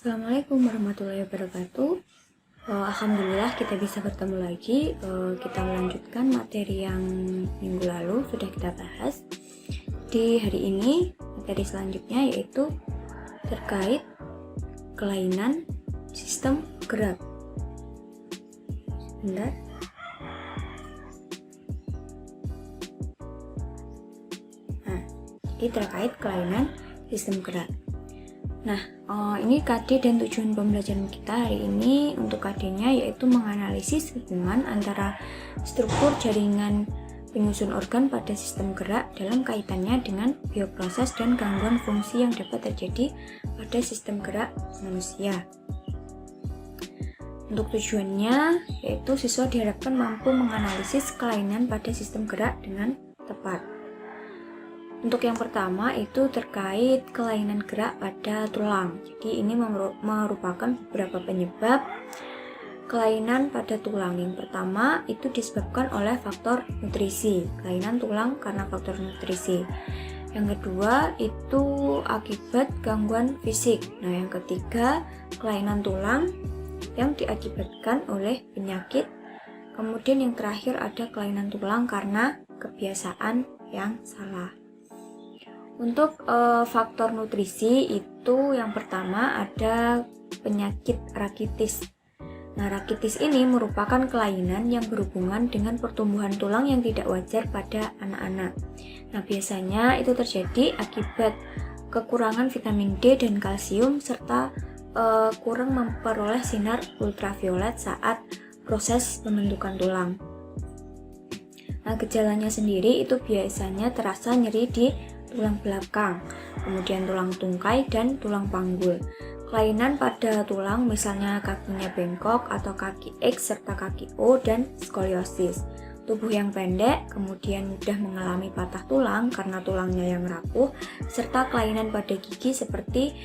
Assalamualaikum warahmatullahi wabarakatuh. Alhamdulillah kita bisa bertemu lagi. Kita melanjutkan materi yang minggu lalu sudah kita bahas. Di hari ini materi selanjutnya yaitu terkait kelainan sistem gerak. Sebentar. Ini terkait kelainan sistem gerak. Nah, ini KD dan tujuan pembelajaran kita hari ini untuk KD-nya yaitu menganalisis hubungan antara struktur jaringan penyusun organ pada sistem gerak dalam kaitannya dengan bioproses dan gangguan fungsi yang dapat terjadi pada sistem gerak manusia. Untuk tujuannya yaitu siswa diharapkan mampu menganalisis kelainan pada sistem gerak dengan tepat. Untuk yang pertama itu terkait kelainan gerak pada tulang. Jadi ini merupakan beberapa penyebab kelainan pada tulang. Yang pertama itu disebabkan oleh faktor nutrisi. Kelainan tulang karena faktor nutrisi. Yang kedua itu akibat gangguan fisik. Nah, yang ketiga kelainan tulang yang diakibatkan oleh penyakit. Kemudian yang terakhir ada kelainan tulang karena kebiasaan yang salah. Untuk faktor nutrisi itu yang pertama ada penyakit rakitis. Nah, rakitis ini merupakan kelainan yang berhubungan dengan pertumbuhan tulang yang tidak wajar pada anak-anak. Nah, biasanya itu terjadi akibat kekurangan vitamin D dan kalsium serta kurang memperoleh sinar ultraviolet saat proses pembentukan tulang. Nah, gejalanya sendiri itu biasanya terasa nyeri di tulang belakang, kemudian tulang tungkai dan tulang panggul. Kelainan pada tulang misalnya kakinya bengkok atau kaki X serta kaki O dan skoliosis. Tubuh yang pendek, kemudian mudah mengalami patah tulang karena tulangnya yang rapuh, serta kelainan pada gigi seperti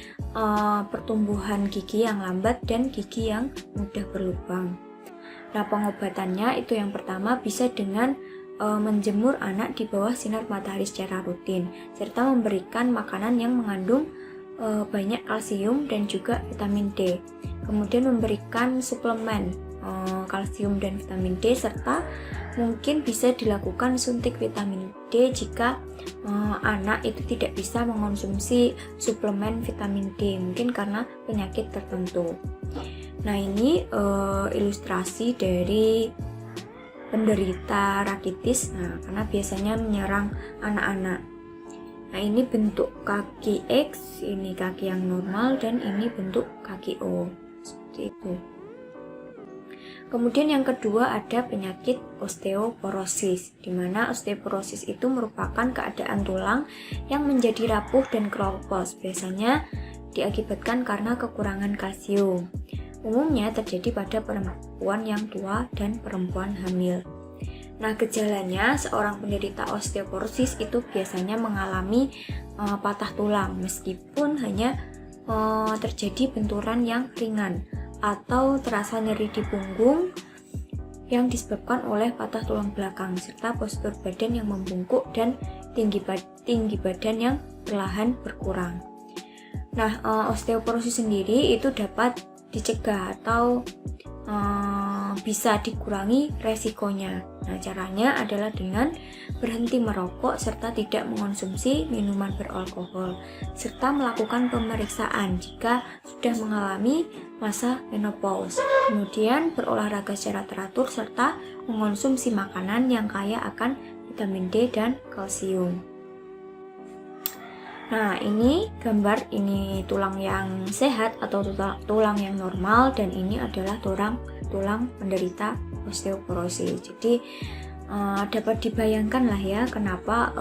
pertumbuhan gigi yang lambat dan gigi yang mudah berlubang. Nah, pengobatannya itu yang pertama bisa dengan menjemur anak di bawah sinar matahari secara rutin, serta memberikan makanan yang mengandung banyak kalsium dan juga vitamin D. Kemudian memberikan suplemen kalsium dan vitamin D, serta mungkin bisa dilakukan suntik vitamin D jika anak itu tidak bisa mengonsumsi suplemen vitamin D, mungkin karena penyakit tertentu. Nah, ini ilustrasi dari penderita rakitis, karena biasanya menyerang anak-anak. Nah, ini bentuk kaki X, ini kaki yang normal, dan ini bentuk kaki O, seperti itu. Kemudian yang kedua ada penyakit osteoporosis, di mana osteoporosis itu merupakan keadaan tulang yang menjadi rapuh dan keropos, biasanya diakibatkan karena kekurangan kalsium. Umumnya terjadi pada perempuan yang tua dan perempuan hamil. Nah, gejalanya seorang penderita osteoporosis itu biasanya mengalami patah tulang meskipun hanya terjadi benturan yang ringan atau terasa nyeri di punggung yang disebabkan oleh patah tulang belakang serta postur badan yang membungkuk dan tinggi badan yang perlahan berkurang. Nah, osteoporosis sendiri itu dapat dicegah atau bisa dikurangi resikonya. Nah, caranya adalah dengan berhenti merokok serta tidak mengonsumsi minuman beralkohol, serta melakukan pemeriksaan jika sudah mengalami masa menopause. Kemudian berolahraga secara teratur serta mengonsumsi makanan yang kaya akan vitamin D dan kalsium. Nah, ini gambar, ini tulang yang sehat atau tulang yang normal, dan ini adalah tulang penderita osteoporosis. Jadi dapat dibayangkan lah ya kenapa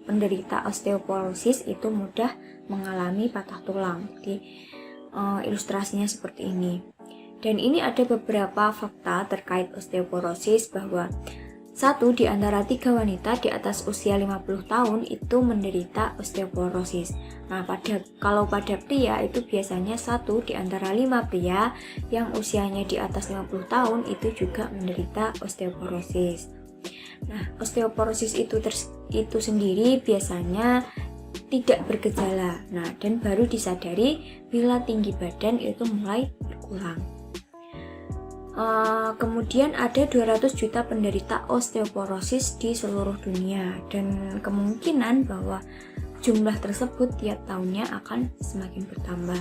penderita osteoporosis itu mudah mengalami patah tulang. Jadi ilustrasinya seperti ini. Dan ini ada beberapa fakta terkait osteoporosis bahwa 1 di antara 3 wanita di atas usia 50 tahun itu menderita osteoporosis. Nah, kalau pada pria itu biasanya 1 di antara 5 pria yang usianya di atas 50 tahun itu juga menderita osteoporosis. Nah, osteoporosis itu sendiri biasanya tidak bergejala. Nah, dan baru disadari bila tinggi badan itu mulai berkurang. Kemudian ada 200 juta penderita osteoporosis di seluruh dunia, dan kemungkinan bahwa jumlah tersebut tiap tahunnya akan semakin bertambah.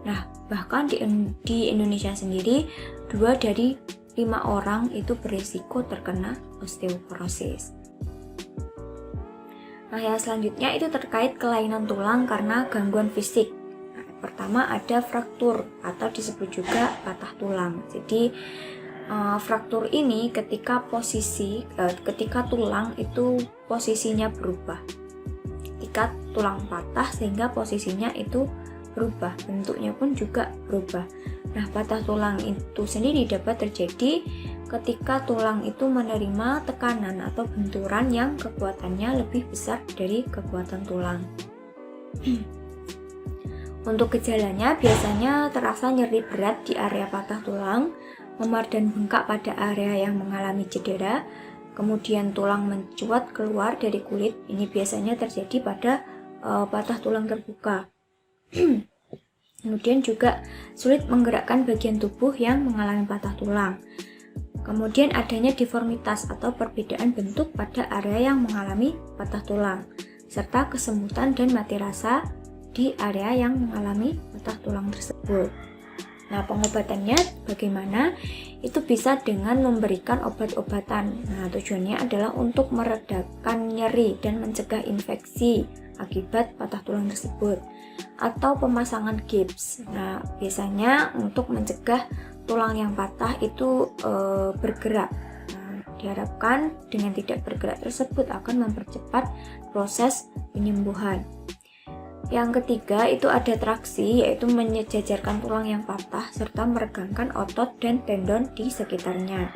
Nah, bahkan di Indonesia sendiri 2 dari 5 orang itu berisiko terkena osteoporosis. Nah, yang selanjutnya itu terkait kelainan tulang karena gangguan fisik. Nah, pertama ada fraktur atau disebut juga patah tulang. Jadi fraktur ini ketika tulang itu posisinya berubah. Ketika tulang patah sehingga posisinya itu berubah, bentuknya pun juga berubah. Nah, patah tulang itu sendiri dapat terjadi ketika tulang itu menerima tekanan atau benturan yang kekuatannya lebih besar dari kekuatan tulang. Untuk gejalanya biasanya terasa nyeri berat di area patah tulang, memar dan bengkak pada area yang mengalami cedera, kemudian tulang mencuat keluar dari kulit. Ini biasanya terjadi pada patah tulang terbuka. Kemudian juga sulit menggerakkan bagian tubuh yang mengalami patah tulang. Kemudian adanya deformitas atau perbedaan bentuk pada area yang mengalami patah tulang, serta kesemutan dan mati rasa di area yang mengalami patah tulang tersebut. Nah, pengobatannya bagaimana? Itu bisa dengan memberikan obat-obatan. Nah, tujuannya adalah untuk meredakan nyeri dan mencegah infeksi akibat patah tulang tersebut, atau pemasangan gips. Nah, biasanya untuk mencegah tulang yang patah itu bergerak. Nah, diharapkan dengan tidak bergerak tersebut akan mempercepat proses penyembuhan. Yang ketiga itu ada traksi, yaitu menyejajarkan tulang yang patah serta meregangkan otot dan tendon di sekitarnya.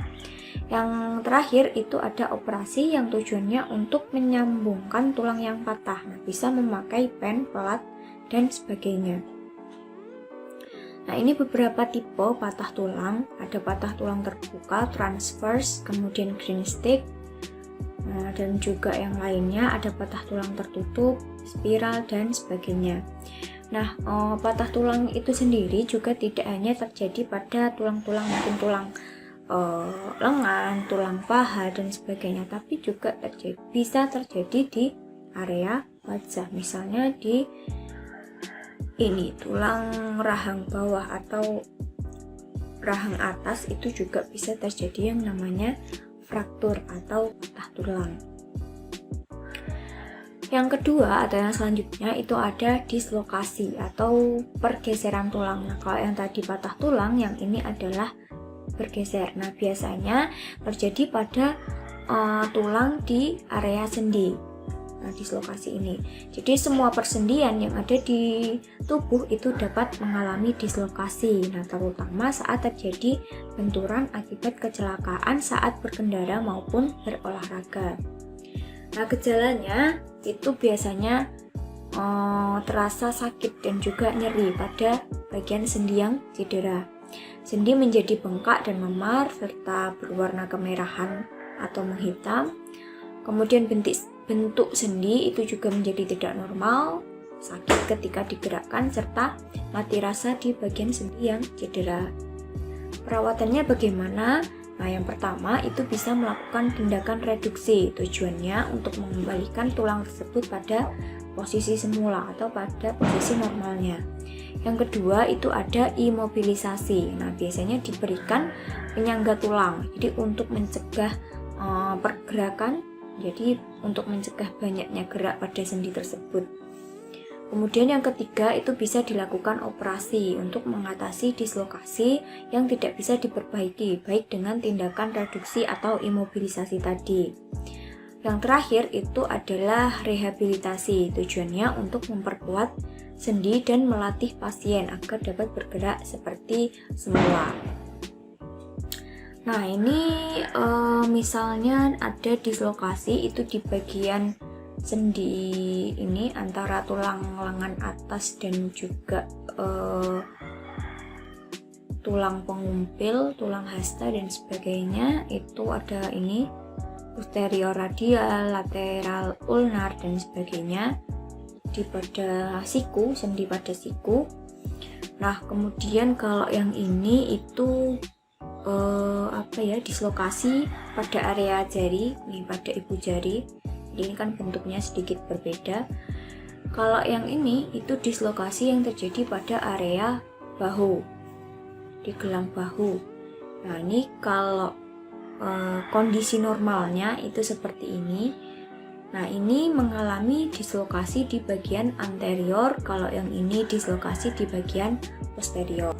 Yang terakhir itu ada operasi yang tujuannya untuk menyambungkan tulang yang patah. Nah, bisa memakai pen, pelat, dan sebagainya. Nah, ini beberapa tipe patah tulang. Ada patah tulang terbuka, transverse, kemudian green stick. Nah, dan juga yang lainnya ada patah tulang tertutup, spiral, dan sebagainya. Nah, patah tulang itu sendiri juga tidak hanya terjadi pada tulang-tulang, mungkin tulang lengan, tulang paha, dan sebagainya, tapi juga bisa terjadi di area wajah. Misalnya di tulang rahang bawah atau rahang atas itu juga bisa terjadi yang namanya fraktur atau patah tulang. Yang kedua atau yang selanjutnya itu ada dislokasi atau pergeseran tulang. Nah, kalau yang tadi patah tulang, yang ini adalah bergeser. Nah, biasanya terjadi pada tulang di area sendi. Nah, dislokasi ini. Jadi semua persendian yang ada di tubuh itu dapat mengalami dislokasi. Nah, terutama saat terjadi benturan akibat kecelakaan saat berkendara maupun berolahraga. Nah, gejalanya itu biasanya terasa sakit dan juga nyeri pada bagian sendi yang cedera. Sendi menjadi bengkak dan memar serta berwarna kemerahan atau menghitam. Kemudian bentuk sendi itu juga menjadi tidak normal, sakit ketika digerakkan, serta mati rasa di bagian sendi yang cedera. Perawatannya bagaimana? Nah, yang pertama itu bisa melakukan tindakan reduksi. Tujuannya untuk mengembalikan tulang tersebut pada posisi semula atau pada posisi normalnya. Yang kedua itu ada imobilisasi. Nah, biasanya diberikan penyangga tulang. Jadi untuk mencegah pergerakan, jadi untuk mencegah banyaknya gerak pada sendi tersebut. Kemudian yang ketiga itu bisa dilakukan operasi untuk mengatasi dislokasi yang tidak bisa diperbaiki, baik dengan tindakan reduksi atau imobilisasi tadi. Yang terakhir itu adalah rehabilitasi. Tujuannya untuk memperkuat sendi dan melatih pasien agar dapat bergerak seperti semula. Nah, ini misalnya ada dislokasi itu di bagian sendi ini antara tulang lengan atas dan juga tulang pengumpil, tulang hasta dan sebagainya. Itu ada ini posterior radial, lateral ulnar dan sebagainya. terjadi pada siku, sendi pada siku. Nah, kemudian kalau yang ini itu dislokasi pada area jari, nih pada ibu jari. Jadi ini kan bentuknya sedikit berbeda. Kalau yang ini itu dislokasi yang terjadi pada area bahu, di gelang bahu. Nah, ini kalau kondisi normalnya itu seperti ini. Nah, ini mengalami dislokasi di bagian anterior, kalau yang ini dislokasi di bagian posterior.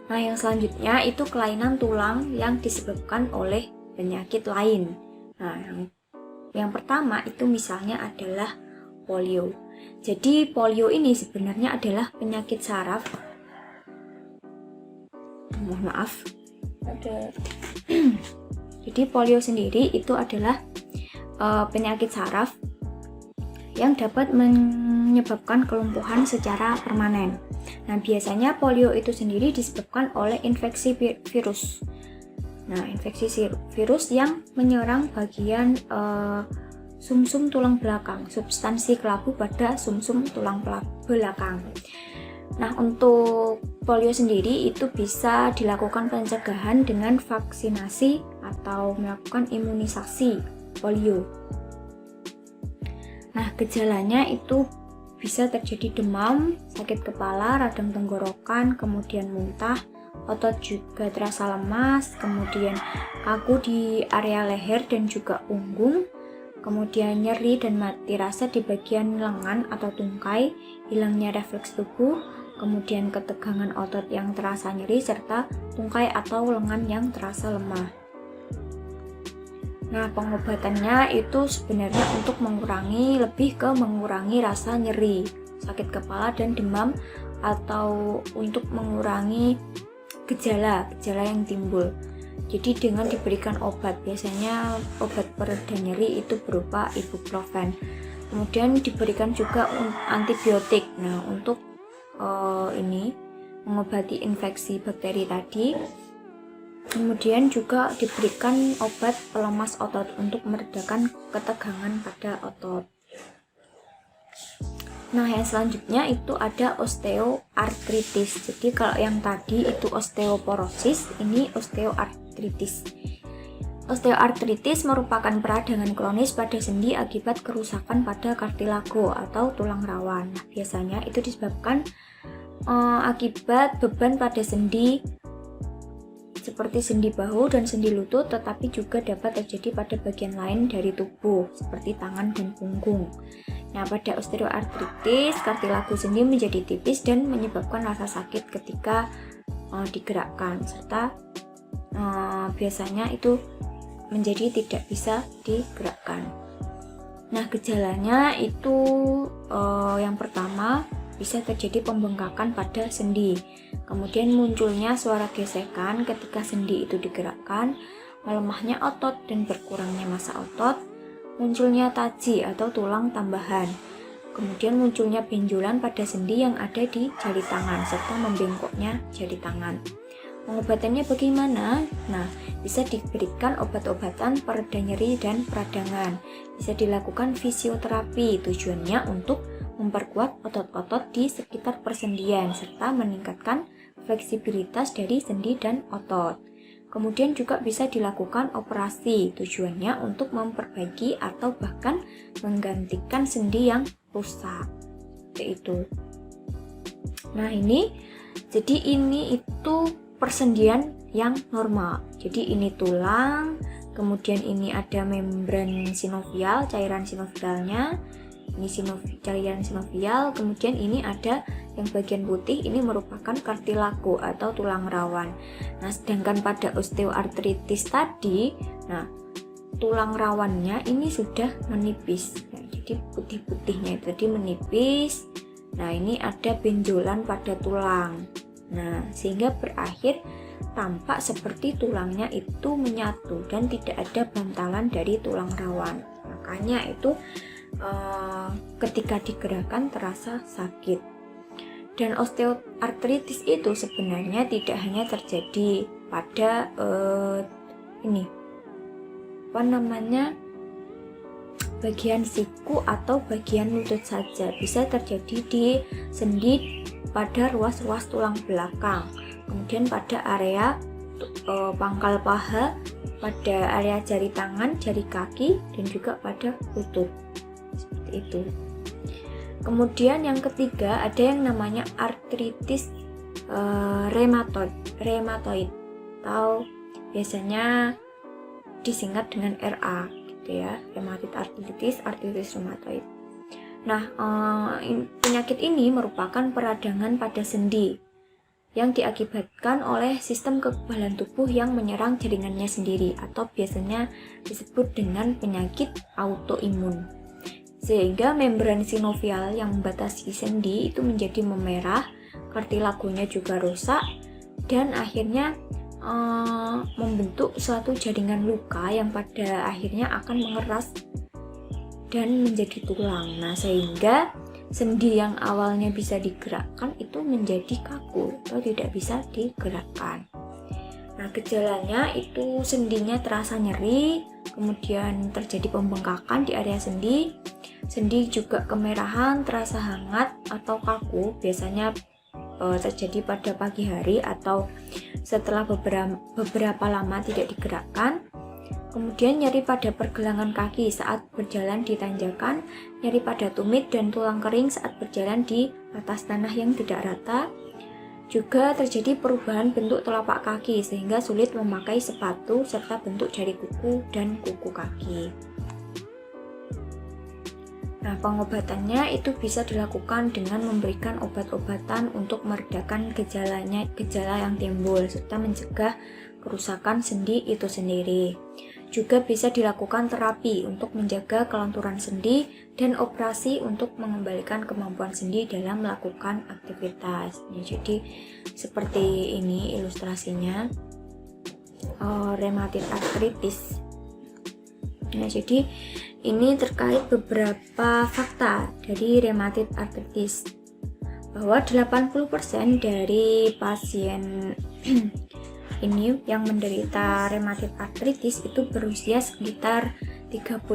Nah, yang selanjutnya itu kelainan tulang yang disebabkan oleh penyakit lain. Nah, yang pertama itu misalnya adalah polio. Jadi polio ini sebenarnya adalah penyakit saraf. Mohon maaf. Jadi polio sendiri itu adalah penyakit saraf yang dapat menyebabkan kelumpuhan secara permanen. Nah, biasanya polio itu sendiri disebabkan oleh infeksi virus. Nah, infeksi virus yang menyerang bagian sumsum tulang belakang, substansi kelabu pada sumsum tulang belakang. Nah, untuk polio sendiri itu bisa dilakukan pencegahan dengan vaksinasi atau melakukan imunisasi polio. Nah, gejalanya itu bisa terjadi demam, sakit kepala, radang tenggorokan, kemudian muntah, otot juga terasa lemas, kemudian kaku di area leher dan juga punggung, kemudian nyeri dan mati rasa di bagian lengan atau tungkai, hilangnya refleks tubuh, kemudian ketegangan otot yang terasa nyeri, serta tungkai atau lengan yang terasa lemah. Nah, pengobatannya itu sebenarnya untuk lebih ke mengurangi rasa nyeri, sakit kepala dan demam, atau untuk mengurangi gejala yang timbul. Jadi dengan diberikan obat, biasanya obat pereda nyeri itu berupa ibuprofen. Kemudian diberikan juga antibiotik. Nah, untuk ini mengobati infeksi bakteri tadi. Kemudian juga diberikan obat pelemas otot untuk meredakan ketegangan pada otot. Nah, yang selanjutnya itu ada osteoartritis. Jadi kalau yang tadi itu osteoporosis, ini osteoartritis. Osteoartritis merupakan peradangan kronis pada sendi akibat kerusakan pada kartilago atau tulang rawan. Nah, biasanya itu disebabkan akibat beban pada sendi seperti sendi bahu dan sendi lutut, tetapi juga dapat terjadi pada bagian lain dari tubuh seperti tangan dan punggung. Nah, pada osteoartritis, kartilago sendi menjadi tipis dan menyebabkan rasa sakit ketika digerakkan, serta biasanya itu menjadi tidak bisa digerakkan. Nah, gejalanya itu yang pertama bisa terjadi pembengkakan pada sendi. Kemudian munculnya suara gesekan ketika sendi itu digerakkan, melemahnya otot dan berkurangnya massa otot, munculnya taji atau tulang tambahan. Kemudian munculnya benjolan pada sendi yang ada di jari tangan serta membengkoknya jari tangan. Pengobatannya bagaimana? Nah, bisa diberikan obat-obatan pereda nyeri dan peradangan. Bisa dilakukan fisioterapi, tujuannya untuk memperkuat otot-otot di sekitar persendian serta meningkatkan fleksibilitas dari sendi dan otot. Kemudian juga bisa dilakukan operasi, tujuannya untuk memperbaiki atau bahkan menggantikan sendi yang rusak. Yaitu. Nah, ini itu persendian yang normal. Jadi ini tulang, kemudian ini ada membran sinovial, cairan sinovialnya. Ini cairan sinovial, kemudian ini ada yang bagian putih, ini merupakan kartilago atau tulang rawan. Nah, sedangkan pada osteoartritis tadi, nah tulang rawannya ini sudah menipis. Nah, jadi putih-putihnya itu tadi menipis. Nah, ini ada benjolan pada tulang. Nah, sehingga berakhir tampak seperti tulangnya itu menyatu dan tidak ada bantalan dari tulang rawan. Makanya itu ketika digerakkan terasa sakit. Dan osteoartritis itu sebenarnya tidak hanya terjadi pada bagian siku atau bagian lutut saja. Bisa terjadi di sendi pada ruas-ruas tulang belakang, kemudian pada area pangkal paha, pada area jari tangan, jari kaki, dan juga pada lutut. Seperti itu. Kemudian yang ketiga ada yang namanya artritis rheumatoid atau biasanya disingkat dengan RA gitu ya, rheumatoid arthritis rheumatoid. Nah, penyakit ini merupakan peradangan pada sendi yang diakibatkan oleh sistem kekebalan tubuh yang menyerang jaringannya sendiri atau biasanya disebut dengan penyakit autoimun. Sehingga membran sinovial yang membatasi sendi itu menjadi memerah, kartilagonya juga rusak, dan akhirnya membentuk suatu jaringan luka yang pada akhirnya akan mengeras dan menjadi tulang. Nah, sehingga sendi yang awalnya bisa digerakkan itu menjadi kaku atau tidak bisa digerakkan. Nah, gejalanya itu sendinya terasa nyeri, kemudian terjadi pembengkakan di area sendi. Sendi juga kemerahan, terasa hangat atau kaku, biasanya terjadi pada pagi hari atau setelah beberapa lama tidak digerakkan. Kemudian nyeri pada pergelangan kaki saat berjalan di tanjakan, nyeri pada tumit dan tulang kering saat berjalan di atas tanah yang tidak rata. Juga terjadi perubahan bentuk telapak kaki sehingga sulit memakai sepatu serta bentuk jari kuku dan kuku kaki. Nah, pengobatannya itu bisa dilakukan dengan memberikan obat-obatan untuk meredakan gejala yang timbul serta mencegah kerusakan sendi itu sendiri. Juga bisa dilakukan terapi untuk menjaga kelenturan sendi dan operasi untuk mengembalikan kemampuan sendi dalam melakukan aktivitas. Ya, jadi seperti ini ilustrasinya rheumatoid arthritis. Nah, jadi ini terkait beberapa fakta dari rheumatoid arthritis, bahwa 80% dari pasien ini yang menderita rheumatoid arthritis itu berusia sekitar 35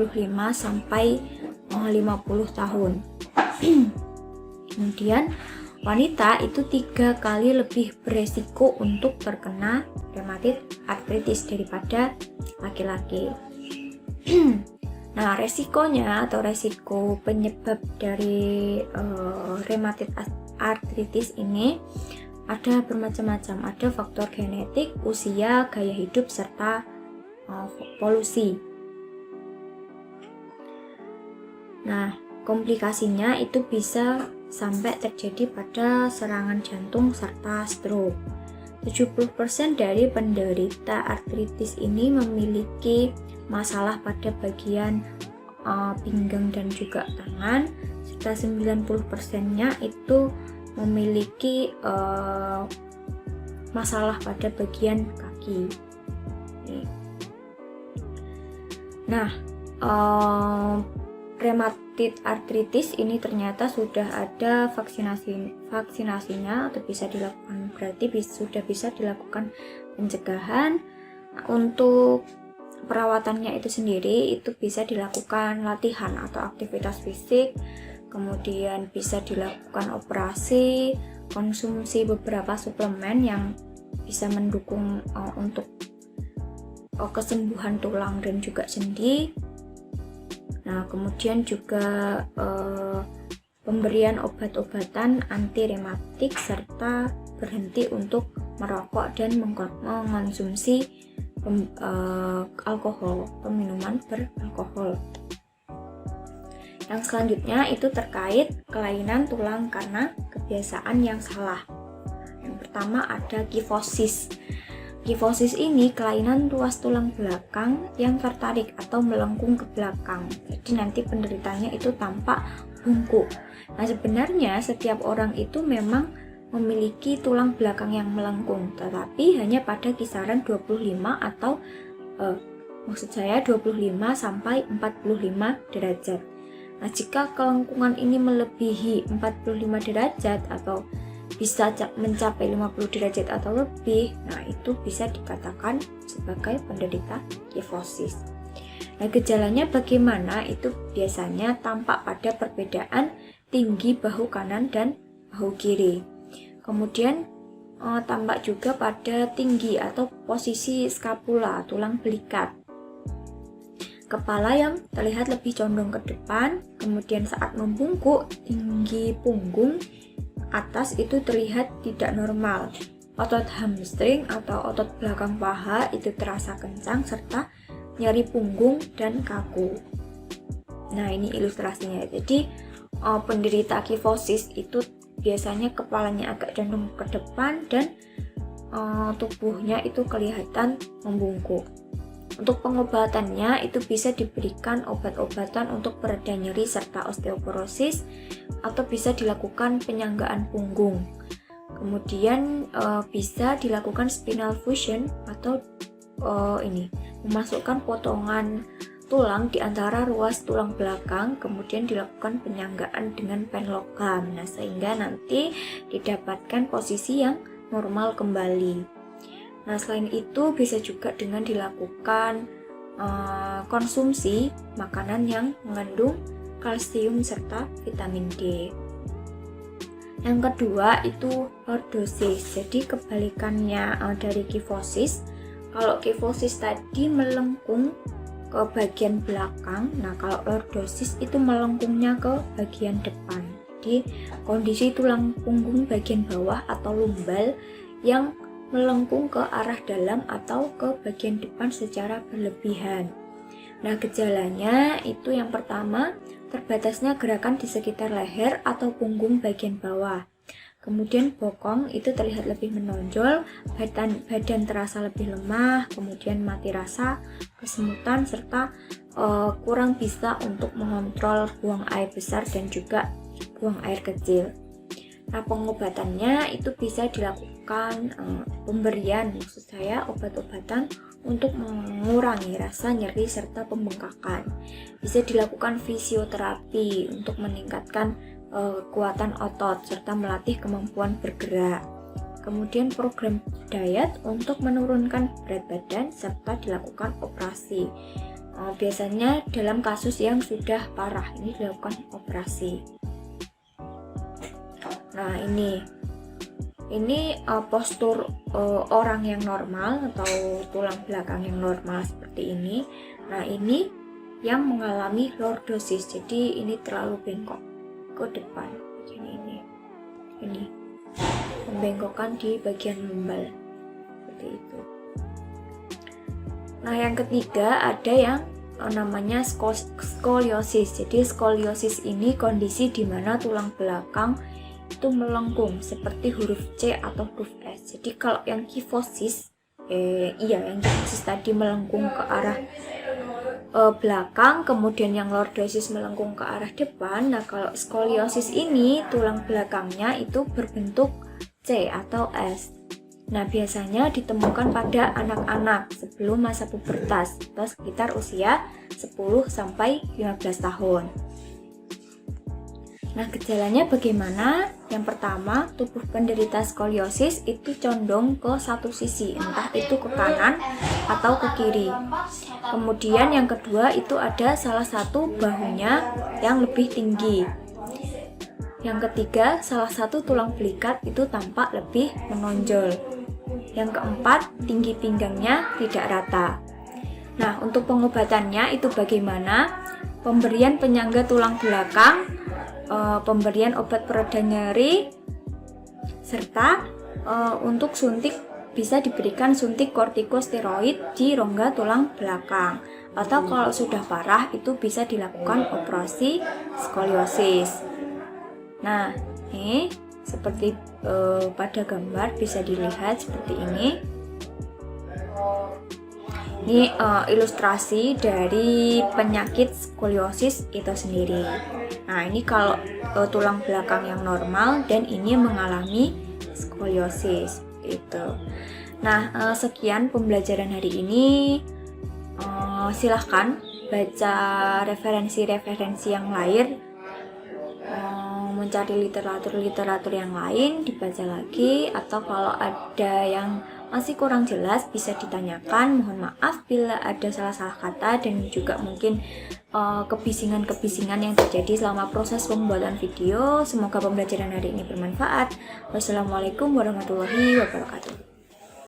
sampai 50 tahun. Kemudian wanita itu 3 kali lebih beresiko untuk terkena rheumatoid arthritis daripada laki-laki. Nah, resikonya atau resiko penyebab dari rheumatoid arthritis ini ada bermacam-macam. Ada faktor genetik, usia, gaya hidup, serta polusi. Nah, komplikasinya itu bisa sampai terjadi pada serangan jantung serta stroke. 70% dari penderita artritis ini memiliki masalah pada bagian pinggang dan juga tangan, serta 90%-nya itu memiliki masalah pada bagian kaki. Nah, rheumatoid arthritis ini ternyata sudah ada vaksinasinya atau bisa dilakukan, berarti sudah bisa dilakukan pencegahan. Untuk perawatannya itu sendiri itu bisa dilakukan latihan atau aktivitas fisik, kemudian bisa dilakukan operasi, konsumsi beberapa suplemen yang bisa mendukung untuk kesembuhan tulang dan juga sendi. Nah, kemudian juga pemberian obat-obatan anti rematik serta berhenti untuk merokok dan mengkonsumsi alkohol, minuman beralkohol. Yang selanjutnya itu terkait kelainan tulang karena kebiasaan yang salah. Yang pertama ada kifosis. Kifosis ini kelainan ruas tulang belakang yang tertarik atau melengkung ke belakang. Jadi nanti penderitanya itu tampak bungkuk. Nah, sebenarnya setiap orang itu memang memiliki tulang belakang yang melengkung, tetapi hanya pada kisaran 25 atau 25 sampai 45 derajat. Nah, jika kelengkungan ini melebihi 45 derajat atau bisa mencapai 50 derajat atau lebih, nah itu bisa dikatakan sebagai penderita kifosis. Nah, gejalanya bagaimana? Itu biasanya tampak pada perbedaan tinggi bahu kanan dan bahu kiri. Kemudian tampak juga pada tinggi atau posisi skapula, tulang belikat. Kepala yang terlihat lebih condong ke depan, kemudian saat membungkuk, tinggi punggung atas itu terlihat tidak normal. Otot hamstring atau otot belakang paha itu terasa kencang serta nyeri punggung dan kaku. Nah, ini ilustrasinya. Jadi penderita kifosis itu biasanya kepalanya agak condong ke depan dan tubuhnya itu kelihatan membungkuk. Untuk pengobatannya itu bisa diberikan obat-obatan untuk pereda nyeri serta osteoporosis, atau bisa dilakukan penyanggaan punggung. Kemudian bisa dilakukan spinal fusion atau memasukkan potongan tulang di antara ruas tulang belakang, kemudian dilakukan penyanggaan dengan pen logam. Nah, sehingga nanti didapatkan posisi yang normal kembali. Nah, selain itu bisa juga dengan dilakukan konsumsi makanan yang mengandung kalsium serta vitamin D. Yang kedua itu lordosis. Jadi kebalikannya dari kifosis. Kalau kifosis tadi melengkung ke bagian belakang, nah kalau lordosis itu melengkungnya ke bagian depan. Jadi kondisi tulang punggung bagian bawah atau lumbal yang melengkung ke arah dalam atau ke bagian depan secara berlebihan. Nah, gejalanya itu yang pertama, terbatasnya gerakan di sekitar leher atau punggung bagian bawah. Kemudian bokong itu terlihat lebih menonjol, badan terasa lebih lemah, kemudian mati rasa, kesemutan, serta kurang bisa untuk mengontrol buang air besar dan juga buang air kecil. Nah, pengobatannya itu bisa dilakukan pemberian, maksud saya obat-obatan untuk mengurangi rasa nyeri serta pembengkakan. Bisa dilakukan fisioterapi untuk meningkatkan kekuatan otot serta melatih kemampuan bergerak. Kemudian program diet untuk menurunkan berat badan serta dilakukan operasi. Biasanya dalam kasus yang sudah parah ini dilakukan operasi. Nah, ini postur orang yang normal atau tulang belakang yang normal seperti ini. Nah, ini yang mengalami lordosis. Jadi ini terlalu bengkok ke depan bagian ini pembengkokan di bagian lumbal seperti itu. Nah, yang ketiga ada yang namanya skoliosis. Jadi skoliosis ini kondisi di mana tulang belakang itu melengkung seperti huruf C atau huruf S. Jadi kalau yang kifosis yang kifosis tadi melengkung ke arah belakang, kemudian yang lordosis melengkung ke arah depan. Nah, kalau skoliosis ini tulang belakangnya itu berbentuk C atau S. Nah, biasanya ditemukan pada anak-anak sebelum masa pubertas atau sekitar usia 10 sampai 15 tahun. Nah, gejalanya bagaimana? Yang pertama, tubuh penderita skoliosis itu condong ke satu sisi, entah itu ke kanan atau ke kiri. Kemudian yang kedua itu ada salah satu bahunya yang lebih tinggi. Yang ketiga, salah satu tulang belikat itu tampak lebih menonjol. Yang keempat, tinggi pinggangnya tidak rata. Nah, untuk pengobatannya itu bagaimana? Pemberian penyangga tulang belakang, pemberian obat pereda nyeri, serta untuk suntik bisa diberikan suntik kortikosteroid di rongga tulang belakang, atau kalau sudah parah itu bisa dilakukan operasi skoliosis. Nah, ini seperti pada gambar bisa dilihat seperti ini. Ini ilustrasi dari penyakit skoliosis itu sendiri. Nah, ini kalau tulang belakang yang normal dan ini mengalami skoliosis itu. Nah, sekian pembelajaran hari ini. Silahkan baca referensi-referensi yang lain, mencari literatur-literatur yang lain, dibaca lagi, atau kalau ada yang masih kurang jelas bisa ditanyakan. Mohon maaf bila ada salah-salah kata dan juga mungkin kebisingan-kebisingan yang terjadi selama proses pembuatan video. Semoga pembelajaran hari ini bermanfaat. Wassalamualaikum warahmatullahi wabarakatuh.